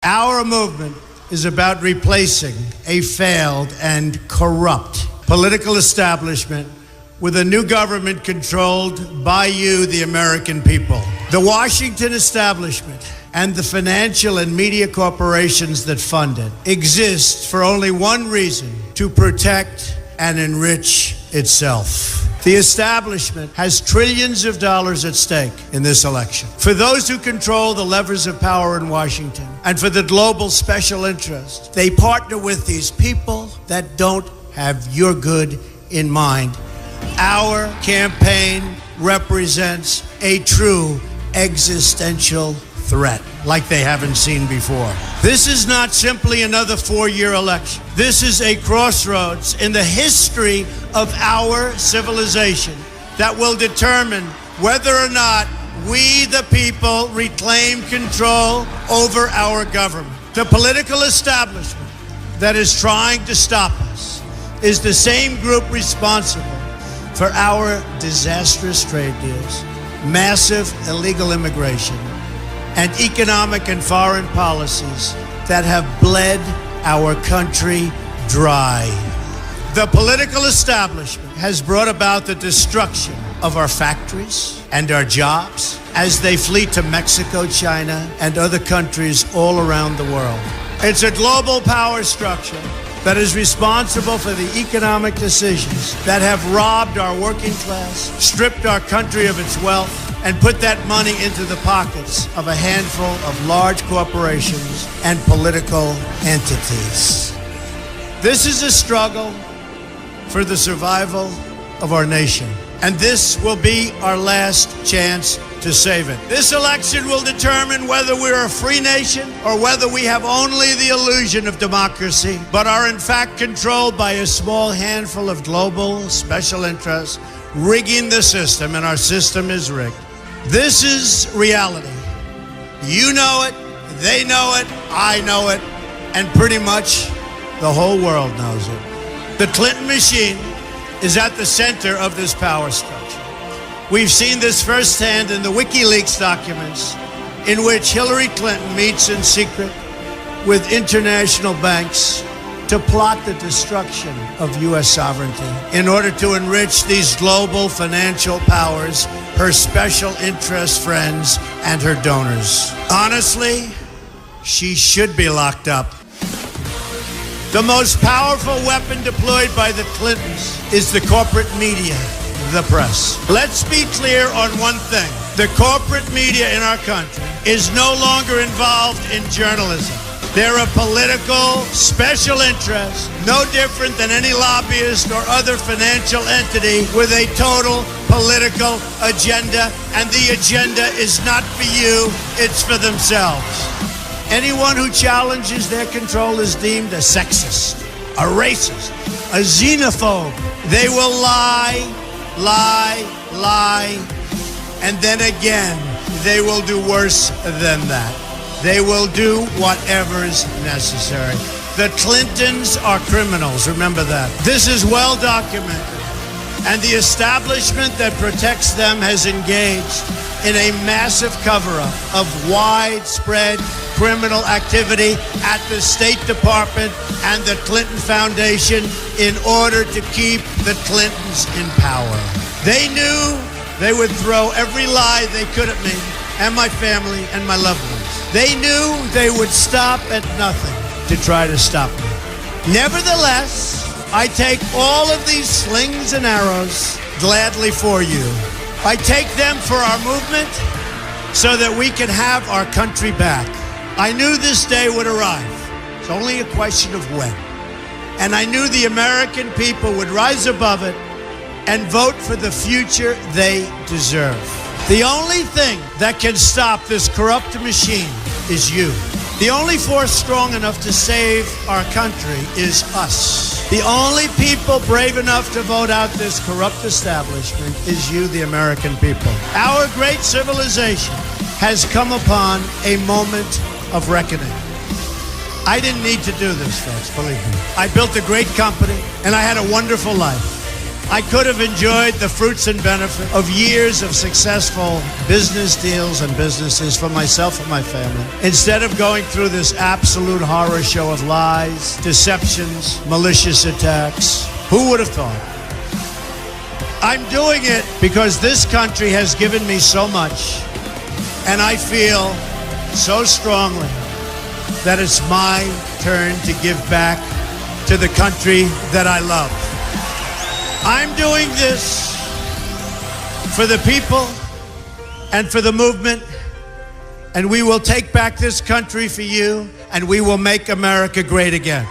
Our movement is about replacing a failed and corrupt political establishment with a new government controlled by you, the American people. The Washington establishment and the financial and media corporations that fund it exist for only one reason: to protect and enrich itself. The establishment has trillions of dollars at stake in this election. For those who control the levers of power in Washington and for the global special interest, they partner with these people that don't have your good in mind. Our campaign represents a true existential threat like they haven't seen before. This is not simply another 4-year election. This is a crossroads in the history of our civilization that will determine whether or not we, the people, reclaim control over our government. The political establishment that is trying to stop us is the same group responsible for our disastrous trade deals, massive illegal immigration, and economic and foreign policies that have bled our country dry. The political establishment has brought about the destruction of our factories and our jobs as they flee to Mexico, China, and other countries all around the world. It's a global power structure that is responsible for the economic decisions that have robbed our working class, stripped our country of its wealth, and put that money into the pockets of a handful of large corporations and political entities. This is a struggle for the survival of our nation, and this will be our last chance to save it. This election will determine whether we're a free nation or whether we have only the illusion of democracy, but are in fact controlled by a small handful of global special interests rigging the system, and our system is rigged. This is reality. You know it, they know it, I know it, and pretty much the whole world knows it. The Clinton machine is at the center of this power structure. We've seen this firsthand in the WikiLeaks documents, in which Hillary Clinton meets in secret with international banks to plot the destruction of U.S. sovereignty in order to enrich these global financial powers, her special interest friends, and her donors. Honestly, she should be locked up. The most powerful weapon deployed by the Clintons is the corporate media, the press. Let's be clear on one thing. The corporate media in our country is no longer involved in journalism. They're a political special interest, no different than any lobbyist or other financial entity with a total political agenda, and the agenda is not for you, it's for themselves. Anyone who challenges their control is deemed a sexist, a racist, a xenophobe. They will lie, and then again, they will do worse than that. They will do whatever is necessary. The Clintons are criminals, remember that. This is well documented, and the establishment that protects them has engaged in a massive cover-up of widespread criminal activity at the State Department and the Clinton Foundation in order to keep the Clintons in power. They knew they would throw every lie they could at me and my family and my loved ones. They knew they would stop at nothing to try to stop me. Nevertheless, I take all of these slings and arrows gladly for you. I take them for our movement so that we can have our country back. I knew this day would arrive. It's only a question of when. And I knew the American people would rise above it and vote for the future they deserve. The only thing that can stop this corrupt machine is you. The only force strong enough to save our country is us. The only people brave enough to vote out this corrupt establishment is you, the American people. Our great civilization has come upon a moment of reckoning. I didn't need to do this, folks, believe me. I built a great company, and I had a wonderful life. I could have enjoyed the fruits and benefit of years of successful business deals and businesses for myself and my family, instead of going through this absolute horror show of lies, deceptions, malicious attacks. Who would have thought? I'm doing it because this country has given me so much, and I feel so strongly that it's my turn to give back to the country that I love. I'm doing this for the people and for the movement, and we will take back this country for you, and we will make America great again.